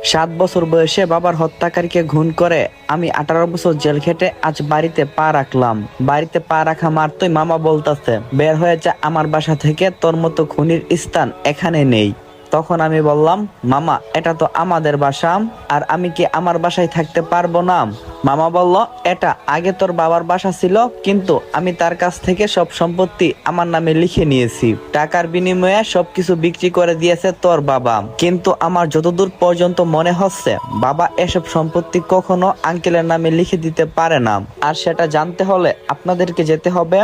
7 বছর বয়সে বাবার হত্যাকারীকে খুন করে আমি 18 বছর জেল খেটে আজ বাড়িতে পা রাখলাম। বাড়িতে পা রাখা মাত্রই মামা বলতাছে, বের হয়ে যা আমার বাসা থেকে, তোর মতো খুনির স্থান এখানে নেই। তখন আমি বললাম, মামা এটা তো আমাদের বাসা, আর আমি কি আমার বাসায় থাকতে পারবো না? মামা বলল, এটা আগে তোর বাবার বাসা ছিল, কিন্তু আমি তার কাছ থেকে সব সম্পত্তি আমার নামে লিখে নিয়েছি। টাকার বিনিময়ে সবকিছু বিক্রি করে দিয়েছে তোর বাবা। কিন্তু আমার যতদূর পর্যন্ত মনে হচ্ছে, বাবা এসব সম্পত্তি কখনো আঙ্কেলের নামে লিখে দিতে পারে না। আর সেটা জানতে হলে আপনাদেরকে যেতে হবে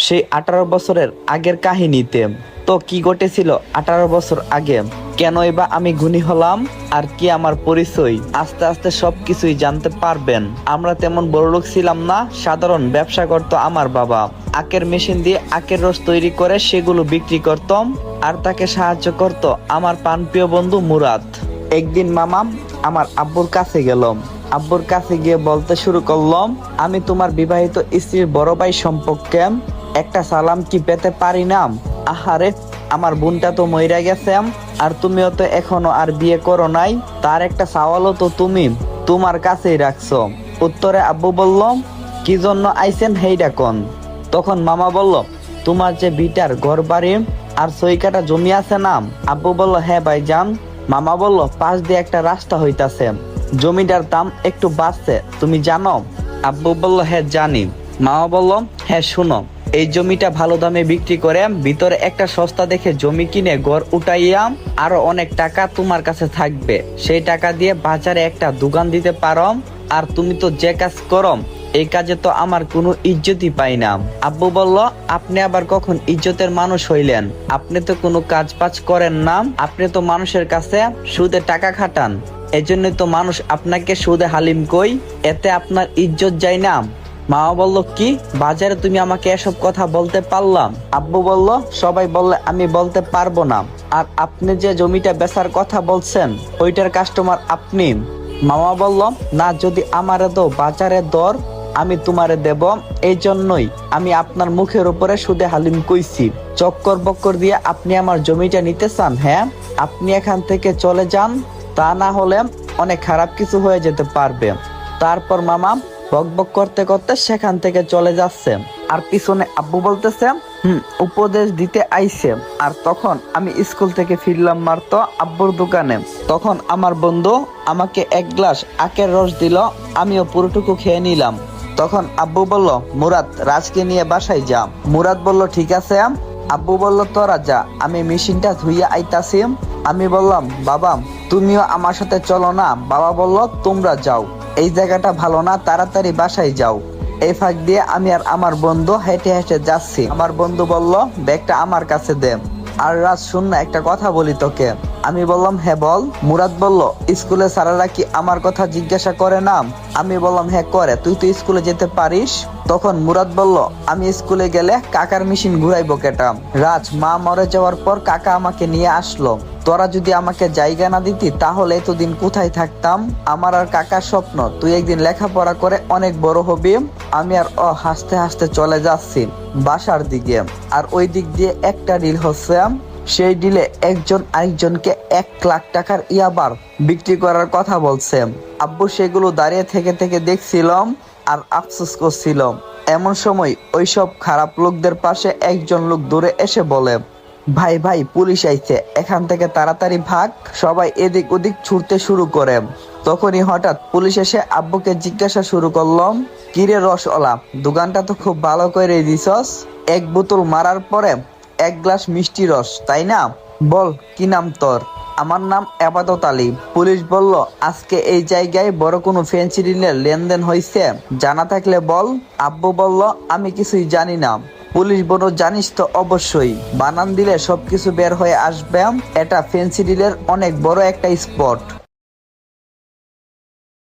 সেই 18 বছরের আগের কাহিনীতে। তো কি ঘটেছিল 18 বছর আগে, কেনই বা আমি গুণী হলাম, আর কি আমার পরিচয়, আস্তে আস্তে সবকিছুই জানতে পারবেন। আমরা তেমন বড়লোক ছিলাম না, সাধারণ ব্যবসা করতো আমার বাবা। আখের মেশিন দিয়ে আখের রস তৈরি করে সেগুলো বিক্রি করতাম, আর তাকে সাহায্য করত আমার প্রাণপ্রিয় বন্ধু মুরাদ। একদিন মামা আমার আব্বুর কাছে গেলাম। আব্বুর কাছে গিয়ে বলতে শুরু করলাম, আমি তোমার বিবাহিত স্ত্রীর বড় ভাই সম্পর্কে একটা সালাম কি পেতে পারি না? আহারে, আমার বোনটা তো মইরা গেছে, আর তুমিও তো এখনো আর বিয়ে করো নাই, তার একটা সওয়ালও তো তুমি তোমার কাছেই রাখছো। উত্তরে আব্বু বলল, কি জন্য আইছেন হেইডা কোন? তখন মামা বলল, তোমার যে বিটার ঘর বাড়ি আর 6 কাঠা জমি আছে না? আব্বু বলল, হ্যাঁ ভাইজান। মামা বলল, পাশ দিয়ে একটা রাস্তা হইতাছে, জমিটার দাম একটু বাড়ছে, তুমি জানো? আব্বু বলল, হ্যাঁ জানি। মামা বলল, হ্যাঁ শুনো, এই জমিটা ভালো দামে বিক্রি করে ভিতরে একটা সস্তা দেখে জমি কিনে ঘর উঠাইয়া আরো অনেক টাকা তোমার কাছে থাকবে। সেই টাকা দিয়ে বাজারে একটা দোকান দিতে পারো। আর তুমি তো যে কাজ করো, এই কাজে তো আমার কোনো ইজ্জতই পাই না। আব্বু বলল, আপনি আবার কখন ইজ্জতের মানুষ হইলেন? আপনি তো কোনো কাজ বাজ করেন না, আপনি তো মানুষের কাছে সুদে টাকা খাটান, এজন্য তো মানুষ আপনাকে সুদে হালিম কই, এতে আপনার ইজ্জত যায় না। মামা বলল, কি বাজারে তুমি আমাকে এসব কথা বলতে পারলাম? আব্বু বলল, সবাই বললে আমি বলতে পারবো না। আর আপনি যে জমিটা বেচার কথা বলছেন, ওইটার কাস্টমার আপনি? মামা বলল, না, যদি আমারে দাও বাজারের দর আমি তোমারে দেব, এই জন্যই আমি আপনার মুখের উপরে সুদে হালিম কইছি। চক্কর বক্কর দিয়ে আপনি আমার জমিটা নিতে চান? হ্যাঁ, আপনি এখান থেকে চলে যান, তা না হলে অনেক খারাপ কিছু হয়ে যেতে পারবে। তারপর মামা বকবক করতে করতে সেখান থেকে চলে যাচ্ছে, আর পিছনে আব্বু বলতেছে, উপদেশ দিতে আইছে। আর তখন আমি স্কুল থেকে ফিরলাম মাত্র আব্বুর দোকানে। তখন আমার বন্ধু আমাকে 1 গ্লাস আখের রস দিল, আমিও পুরোটুকু খেয়ে নিলাম। তখন আব্বু বলল, মুরাদ, রাজকে নিয়ে বাসায় যা। মুরাদ বলল, ঠিক আছে। আব্বু বলল, তোরা যা, আমি মেশিনটা ধুইয়া আইতাছি। আমি বললাম, বাবা তুমিও আমার সাথে চলো না? বাবা বলল, তোমরা যাও, এই জায়গাটা ভালো না, তাড়াতাড়ি বাসায় যাও। এই ফাঁক দিয়ে আমি আর আমার বন্ধু হেঁটে হেঁটে যাচ্ছি। আমার বন্ধু বলল, ব্যাগটা আমার কাছে দে। আর রাজ, শুন না, একটা কথা বলি তোকে। আমি বললাম, হ্যাঁ বল। মুরাদ বলল, স্কুলে স্যারেরা কি আমার কথা জিজ্ঞাসা করে না? আমি বললাম, হ্যাঁ করে, তুই তো স্কুলে যেতে পারিস। তখন মুরাদ বলল, আমি স্কুলে গেলে কাকার মেশিন ঘুরাইবো কেটা? রাজ, মা মরে যাওয়ার পর কাকা আমাকে নিয়ে আসলো, তোরা যদি আমাকে জায়গা না দিতি তাহলে এতদিন কোথায় থাকতাম? আমার আর কাকার স্বপ্ন তুই একদিন লেখাপড়া করে অনেক বড় হবি। আমি আর হাসতে হাসতে চলে যাচ্ছি বাসার দিকে। আর ওই দিক দিয়ে একটা ডিল হচ্ছে, সেই ডিলে একজন আরেকজনকে 1 লাখ টাকার ইয়াবার বিক্রি করার কথা বলছে। আব্বু সেগুলো দাঁড়িয়ে থেকে থেকে দেখছিলাম আর আফসোস করছিলাম। এমন সময় ওইসব খারাপ লোকদের পাশে একজন লোক দূরে এসে বলে, ভাই ভাই, পুলিশ আইছে, এখান থেকে তাড়াতাড়ি ভাগ। সবাই এদিক ওদিক ছুটতে শুরু করে। তখনই হঠাৎ পুলিশ এসে আব্বুকে জিজ্ঞাসা শুরু করলাম, কিরে রসওয়ালা, দোকানটা তো খুব ভালো করে দিছস, 1 বোতল মারার পরে 1 গ্লাস মিষ্টি রস, তাই না? বল, কি নাম তোর? আমার নাম আবাদত আলী। পুলিশ বলল, আজকে এই জায়গায় বড় কোনো ফ্যান্সি ডিলের লেনদেন হয়েছে? জানা থাকলে বল। আব্বু বলল, আমি কিছুই জানি না। পুলিশ বলল, জানিস তো? অবশ্যই, বানান দিলে সবকিছু বের হয়ে আসবে, এটা ফ্যান্সি ডিলের অনেক বড় একটা স্পট।